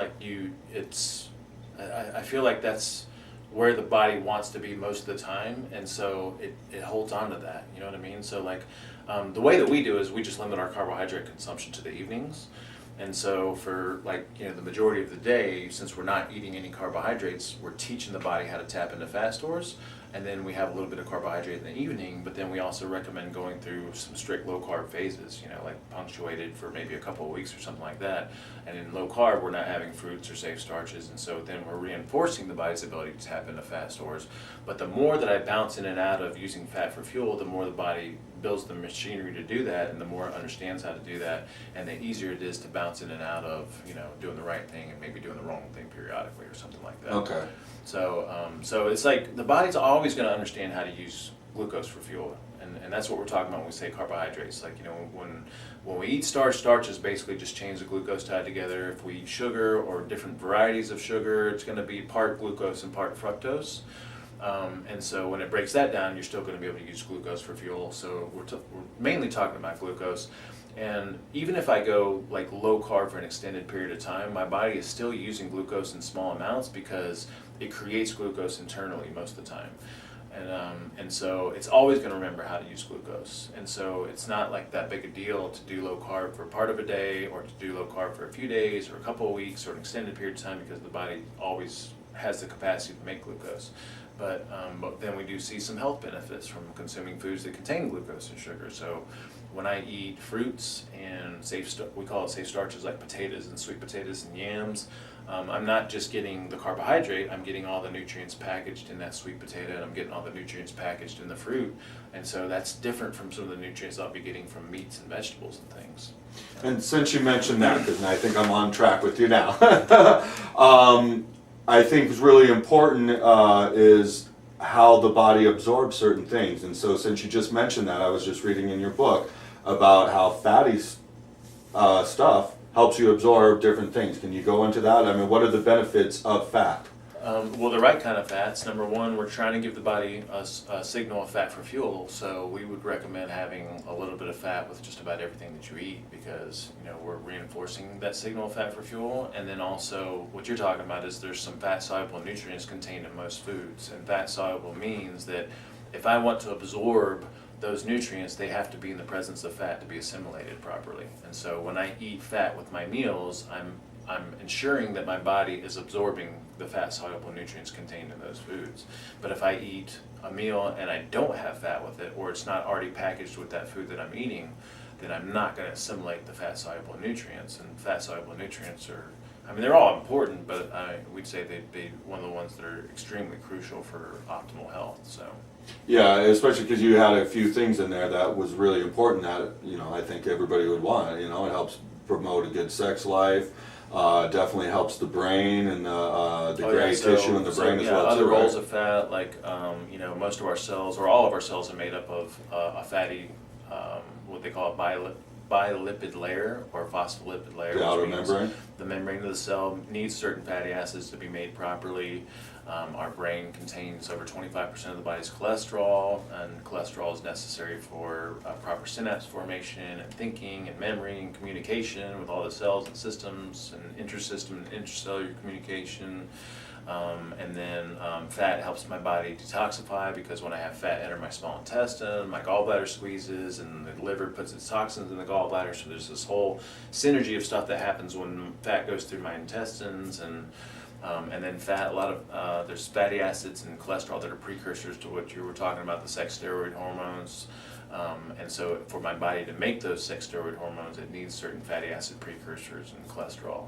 I feel like that's where the body wants to be most of the time, and so it holds on to that, you know what I mean? So like, the way that we do is we just limit our carbohydrate consumption to the evenings. And so for like, the majority of the day, since we're not eating any carbohydrates, we're teaching the body how to tap into fat stores. And then we have a little bit of carbohydrate in the evening, but then we also recommend going through some strict low carb phases, like punctuated for maybe a couple of weeks or something like that. And in low carb, we're not having fruits or safe starches. And so then we're reinforcing the body's ability to tap into fat stores. But the more that I bounce in and out of using fat for fuel, the more the body builds the machinery to do that, and the more it understands how to do that, and the easier it is to bounce in and out of, doing the right thing and maybe doing the wrong thing periodically or something like that. Okay. So it's like the body's always going to understand how to use glucose for fuel, and that's what we're talking about when we say carbohydrates. Like, when we eat starch is basically just chains of glucose tied together. If we eat sugar or different varieties of sugar, it's going to be part glucose and part fructose. And so when it breaks that down, you're still going to be able to use glucose for fuel. So we're mainly talking about glucose. And even if I go like low carb for an extended period of time, my body is still using glucose in small amounts because it creates glucose internally most of the time. And so it's always going to remember how to use glucose. And so it's not like that big a deal to do low carb for part of a day, or to do low carb for a few days or a couple of weeks or an extended period of time, because the body always has the capacity to make glucose. But then we do see some health benefits from consuming foods that contain glucose and sugar. So when I eat fruits and we call it safe starches like potatoes and sweet potatoes and yams, I'm not just getting the carbohydrate, I'm getting all the nutrients packaged in that sweet potato, and I'm getting all the nutrients packaged in the fruit. And so that's different from some of the nutrients I'll be getting from meats and vegetables and things. And since you mentioned that, because I think I'm on track with you now, I think is really important is how the body absorbs certain things. And so since you just mentioned that, I was just reading in your book about how fatty stuff helps you absorb different things. Can you go into that? I mean, what are the benefits of fat? Well, the right kind of fats. Number one, we're trying to give the body a signal of fat for fuel. So we would recommend having a little bit of fat with just about everything that you eat, because we're reinforcing that signal of fat for fuel. And then also, what you're talking about is there's some fat-soluble nutrients contained in most foods. And fat-soluble means that if I want to absorb those nutrients, they have to be in the presence of fat to be assimilated properly. And so when I eat fat with my meals, I'm ensuring that my body is absorbing the fat-soluble nutrients contained in those foods. But if I eat a meal and I don't have fat with it, or it's not already packaged with that food that I'm eating, then I'm not going to assimilate the fat-soluble nutrients. And fat-soluble nutrients they're all important, but we'd say they'd be one of the ones that are extremely crucial for optimal health. So. Yeah, especially because you had a few things in there that was really important that, I think everybody would want. It helps promote a good sex life, definitely helps the brain and the gray tissue in the brain as well. Other roles of fat, like, most of our cells, or all of our cells, are made up of a fatty, what they call a bilipid layer or phospholipid layer. The outer membrane? The membrane of the cell needs certain fatty acids to be made properly. Our brain contains over 25% of the body's cholesterol, and cholesterol is necessary for proper synapse formation and thinking and memory and communication with all the cells and systems and intersystem and intercellular communication. And then fat helps my body detoxify, because when I have fat enter my small intestine, my gallbladder squeezes and the liver puts its toxins in the gallbladder. So there's this whole synergy of stuff that happens when fat goes through my intestines. And then fat, there's fatty acids and cholesterol that are precursors to what you were talking about, the sex steroid hormones. And so for my body to make those sex steroid hormones, it needs certain fatty acid precursors and cholesterol.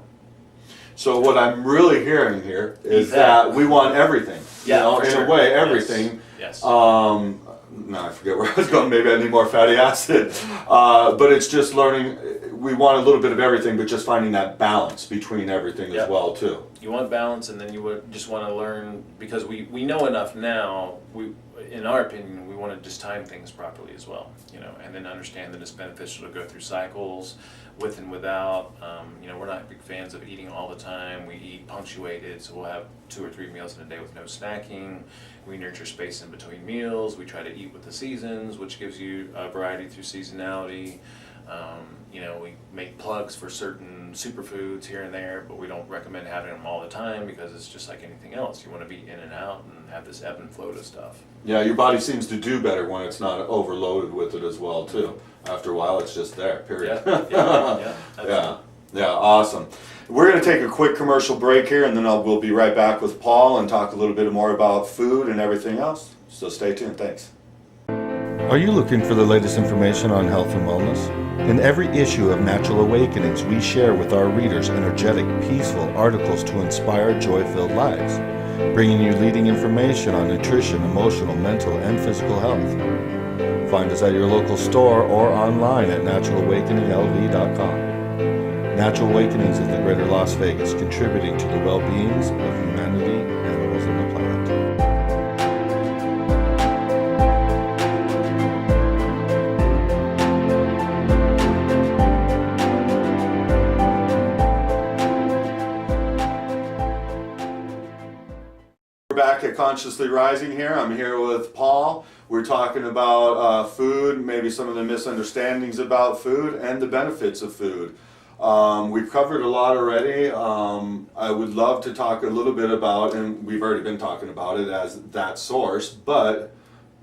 So what I'm really hearing here is that we want everything. In a way, everything. Yes. No, I forget where I was going. Maybe I need more fatty acid. But it's just learning. We want a little bit of everything, but just finding that balance between everything as well too. You want balance, and then you would just want to learn, because we know enough now. in our opinion, we want to just time things properly as well, and then understand that it's beneficial to go through cycles with and without. We're not big fans of eating all the time. We eat punctuated, so we'll have 2 or 3 meals in a day with no snacking. We nurture space in between meals. We try to eat with the seasons, which gives you a variety through seasonality. We make plugs for certain superfoods here and there, but we don't recommend having them all the time because it's just like anything else. You want to be in and out and have this ebb and flow to stuff. Yeah, your body seems to do better when it's not overloaded with it as well, too. After a while, it's just there, period. Yeah, awesome. We're going to take a quick commercial break here, and then we'll be right back with Paul and talk a little bit more about food and everything else. So stay tuned. Thanks. Are you looking for the latest information on health and wellness? In every issue of Natural Awakenings, we share with our readers energetic, peaceful articles to inspire joy-filled lives, bringing you leading information on nutrition, emotional, mental, and physical health. Find us at your local store or online at naturalawakeninglv.com. Natural Awakenings is the Greater Las Vegas, contributing to the well-beings of humanity, animals, and the planet. Back at Consciously Rising here. I'm here with Paul. We're talking about food, maybe some of the misunderstandings about food and the benefits of food. We've covered a lot already. I would love to talk a little bit about, and we've already been talking about it as that source, but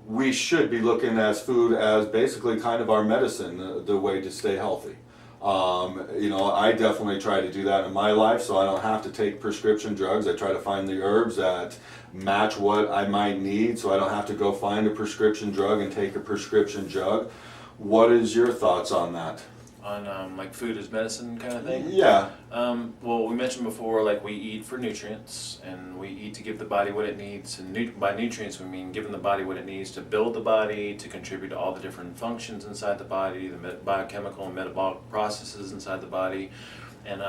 we should be looking at food as basically kind of our medicine, the way to stay healthy. I definitely try to do that in my life so I don't have to take prescription drugs. I try to find the herbs that match what I might need so I don't have to go find a prescription drug and take a prescription drug. What is your thoughts on that? On like food as medicine kind of thing? Yeah. Well, we mentioned before, like we eat for nutrients and we eat to give the body what it needs. And by nutrients, we mean giving the body what it needs to build the body, to contribute to all the different functions inside the body, the biochemical and metabolic processes inside the body. And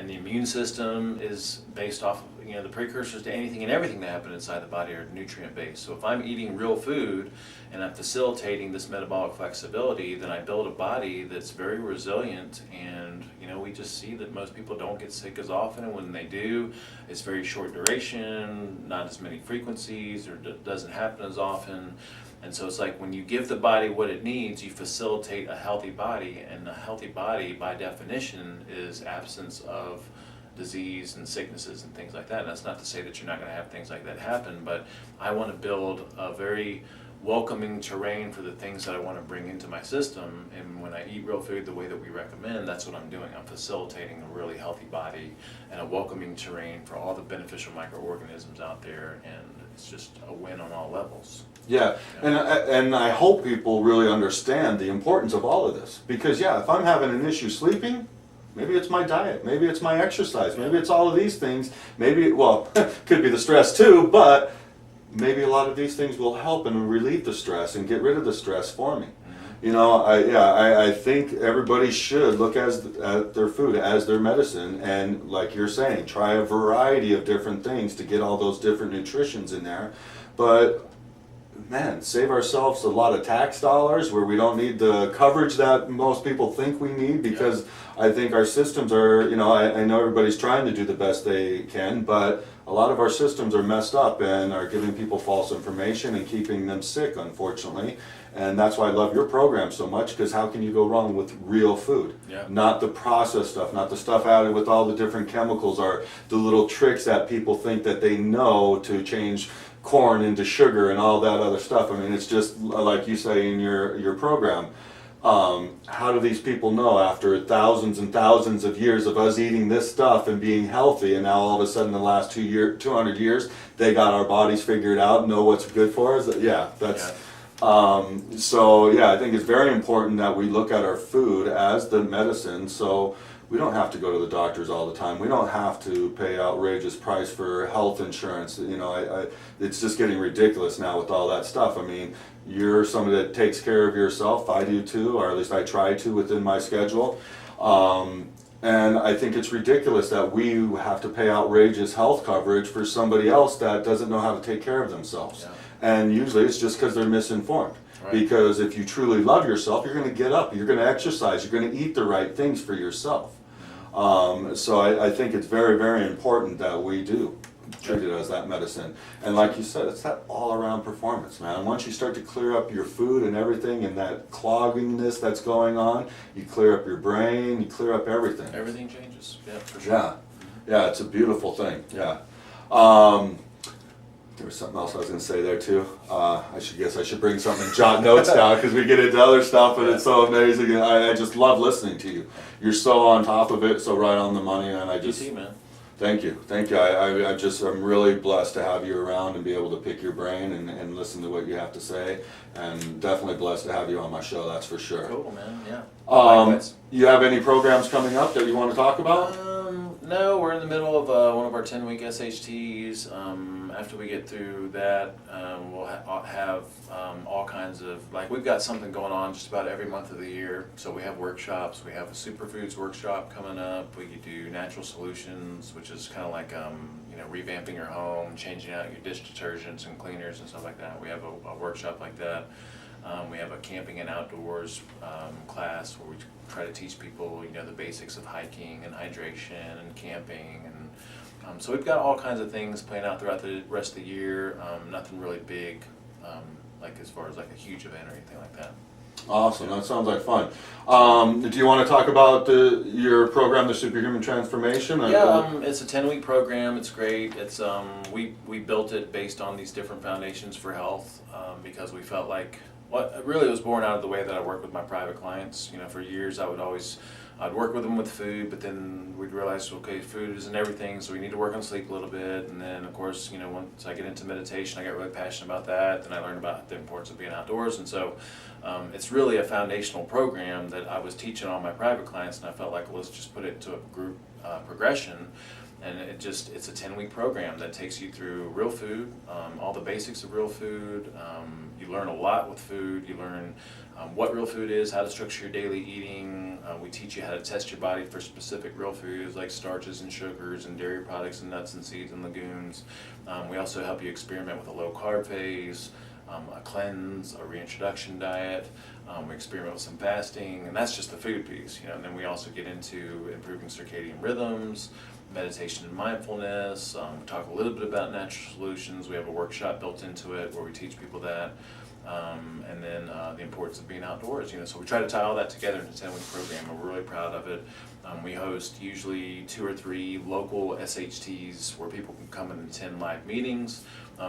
the immune system is based off of, the precursors to anything and everything that happens inside the body are nutrient based. So if I'm eating real food and I'm facilitating this metabolic flexibility, then I build a body that's very resilient. And we just see that most people don't get sick as often, and when they do, it's very short duration, not as many frequencies, or doesn't happen as often. And so it's like when you give the body what it needs, you facilitate a healthy body, and a healthy body, by definition, is absence of disease and sicknesses and things like that. And that's not to say that you're not going to have things like that happen, but I want to build a very welcoming terrain for the things that I want to bring into my system. And when I eat real food the way that we recommend, that's what I'm doing. I'm facilitating a really healthy body and a welcoming terrain for all the beneficial microorganisms out there, and it's just a win on all levels. Yeah, and I hope people really understand the importance of all of this, because if I'm having an issue sleeping, maybe it's my diet, maybe it's my exercise, maybe it's all of these things, maybe, could be the stress too, but maybe a lot of these things will help and relieve the stress and get rid of the stress for me. I think everybody should look at their food as their medicine, and like you're saying, try a variety of different things to get all those different nutritions in there. But man, save ourselves a lot of tax dollars where we don't need the coverage that most people think we need, because I think our systems are, I know everybody's trying to do the best they can, but a lot of our systems are messed up and are giving people false information and keeping them sick, unfortunately. And that's why I love your program so much, because how can you go wrong with real food? Yeah. Not the processed stuff, not the stuff added with all the different chemicals or the little tricks that people think that they know to change corn into sugar and all that other stuff. I mean, it's just like you say in your program. How do these people know after thousands and thousands of years of us eating this stuff and being healthy, and now all of a sudden in the last 200 years they got our bodies figured out, know what's good for us? I think it's very important that we look at our food as the medicine, so we don't have to go to the doctors all the time. We don't have to pay outrageous price for health insurance. It's just getting ridiculous now with all that stuff. I mean, you're somebody that takes care of yourself. I do too, or at least I try to within my schedule. And I think it's ridiculous that we have to pay outrageous health coverage for somebody else that doesn't know how to take care of themselves. And usually it's just because they're misinformed. Right. Because if you truly love yourself, you're going to get up, you're going to exercise, you're going to eat the right things for yourself. So I think it's very, very important that we do treat it as that medicine. And like you said, it's that all-around performance, man. Once you start to clear up your food and everything and that cloggingness that's going on, you clear up your brain, you clear up everything. Everything changes, yeah, for sure. Yeah, yeah, it's a beautiful thing, yeah. There was something else I was going to say there too. I should bring something, jot notes down, because we get into other stuff, and it's so amazing. And I just love listening to you. You're so on top of it, so right on the money, and I just. You too, man. Thank you. I'm really blessed to have you around and be able to pick your brain and listen to what you have to say, and definitely blessed to have you on my show. That's for sure. Cool, man. Yeah. Likewise. You have any programs coming up that you want to talk about? No, we're in the middle of one of our 10-week SHTs. After we get through that, we'll have all kinds of, like, we've got something going on just about every month of the year. So we have workshops. We have a superfoods workshop coming up. We do natural solutions, which is kind of like revamping your home, changing out your dish detergents and cleaners and stuff like that. We have a workshop like that. We have a camping and outdoors class where we try to teach people, the basics of hiking and hydration and camping, and so we've got all kinds of things playing out throughout the rest of the year. Nothing really big, like as far as like a huge event or anything like that. Awesome, that sounds like fun. Do you want to talk about your program, the Superhuman Transformation? Yeah, it's a 10-week program. It's great. It's we built it based on these different foundations for health because we felt like it really was born out of the way that I work with my private clients. For years I'd work with them with food, but then we'd realize, okay, food isn't everything, so we need to work on sleep a little bit. And then, of course, once I get into meditation, I got really passionate about that. Then I learned about the importance of being outdoors. And so it's really a foundational program that I was teaching all my private clients, and I felt like, well, let's just put it into a group progression. And it's a 10-week program that takes you through real food, all the basics of real food. You learn a lot with food. You learn what real food is, how to structure your daily eating. We teach you how to test your body for specific real foods like starches and sugars and dairy products and nuts and seeds and legumes. We also help you experiment with a low-carb phase, a cleanse, a reintroduction diet. We experiment with some fasting, and that's just the food piece. And then we also get into improving circadian rhythms, meditation and mindfulness. We talk a little bit about natural solutions. We have a workshop built into it where we teach people that. And then the importance of being outdoors. So we try to tie all that together in a 10-week program, and we're really proud of it. We host usually 2 or 3 local SHTs where people can come and attend live meetings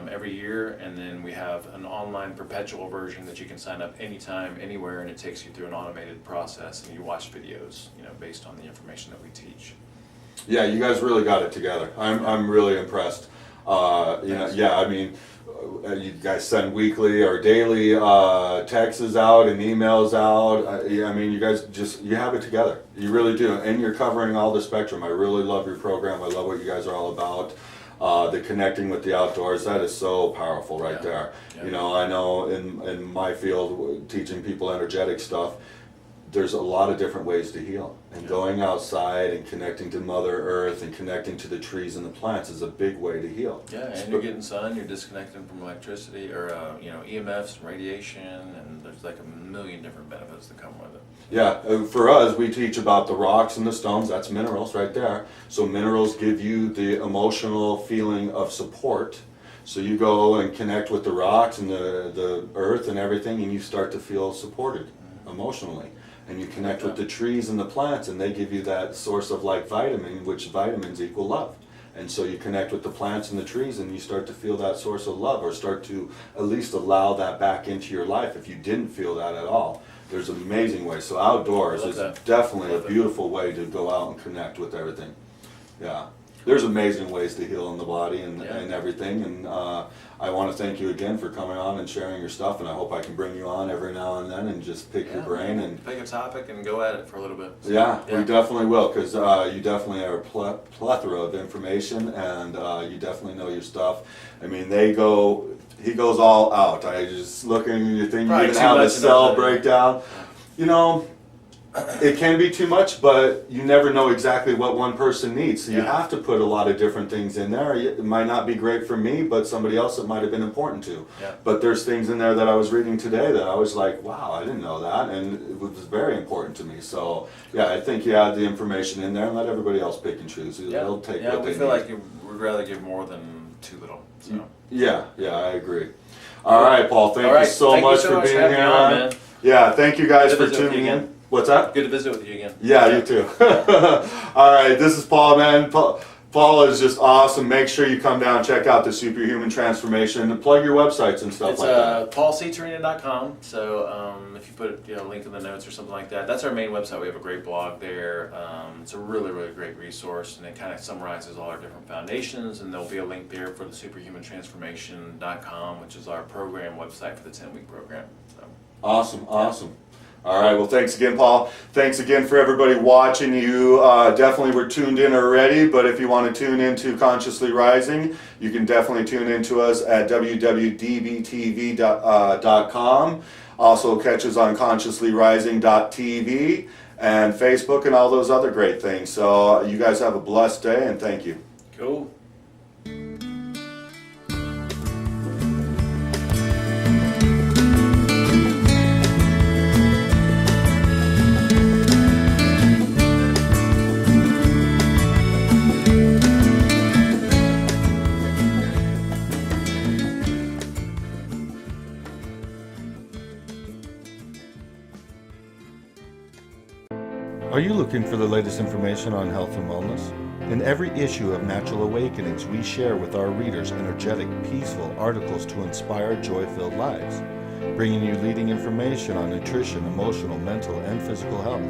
every year, and then we have an online perpetual version that you can sign up anytime, anywhere, and it takes you through an automated process, and you watch videos, based on the information that we teach. Yeah, you guys really got it together. I'm really impressed. You guys send weekly or daily texts out and emails out. You guys you have it together. You really do, and you're covering all the spectrum. I really love your program. I love what you guys are all about. The connecting with the outdoors, that is so powerful right there. Yeah. I know in my field, teaching people energetic stuff, there's a lot of different ways to heal. And going outside and connecting to Mother Earth and connecting to the trees and the plants is a big way to heal. Yeah, and you're getting sun, you're disconnecting from electricity or EMFs and radiation, and there's like a million different benefits that come with it. Yeah, for us, we teach about the rocks and the stones. That's minerals right there. So minerals give you the emotional feeling of support. So you go and connect with the rocks and the earth and everything, and you start to feel supported emotionally. And you connect with the trees and the plants, and they give you that source of like vitamin, which vitamins equal love. And so you connect with the plants and the trees, and you start to feel that source of love, or start to at least allow that back into your life if you didn't feel that at all. There's amazing ways. So outdoors is definitely a beautiful way to go out and connect with everything. Yeah. There's amazing ways to heal in the body and everything, and I want to thank you again for coming on and sharing your stuff, and I hope I can bring you on every now and then and just pick your brain and pick a topic and go at it for a little bit. So, yeah, we definitely will, because you definitely are a plethora of information, and you definitely know your stuff. He goes all out. I just looking at your thing, you even have a cell breakdown. it can be too much, but you never know exactly what one person needs. So you Yeah. have to put a lot of different things in there. It might not be great for me, but somebody else it might have been important to. Yeah. But there's things in there that I was reading today that I was like, wow, I didn't know that, and it was very important to me. So yeah, I think you add the information in there and let everybody else pick and choose. They'll take what we they feel need. like we'd rather give more than too little. So. Yeah, I agree. All right, Paul, thank All right, you so thank you much so for much being for having here, me on, man. man. Yeah, thank you guys Good for to visit with tuning you in. again. What's that? Good to visit with you again. Yeah, you too. All right, this is Paul, man. Paul is just awesome. Make sure you come down, check out the Superhuman Transformation, and plug your websites and stuff It's like that. paulctijerina.com. So if you put a link in the notes or something like that, that's our main website. We have a great blog there. It's a really, really great resource, and it kind of summarizes all our different foundations. And there'll be a link there for the superhumantransformation.com, which is our program website for the 10-week program. So. Awesome. All right, well, thanks again, Paul. Thanks again for everybody watching. You definitely were tuned in already, but if you want to tune into Consciously Rising, you can definitely tune into us at www.dbtv.com. Also catch us on consciouslyrising.tv and Facebook and all those other great things. So you guys have a blessed day, and thank you. Cool. Are you looking for the latest information on health and wellness? In every issue of Natural Awakenings, we share with our readers energetic, peaceful articles to inspire joy-filled lives, bringing you leading information on nutrition, emotional, mental, and physical health.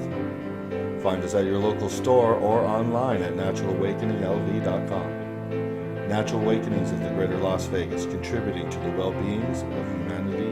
Find us at your local store or online at naturalawakeninglv.com. Natural Awakenings of the Greater Las Vegas, contributing to the well-beings of humanity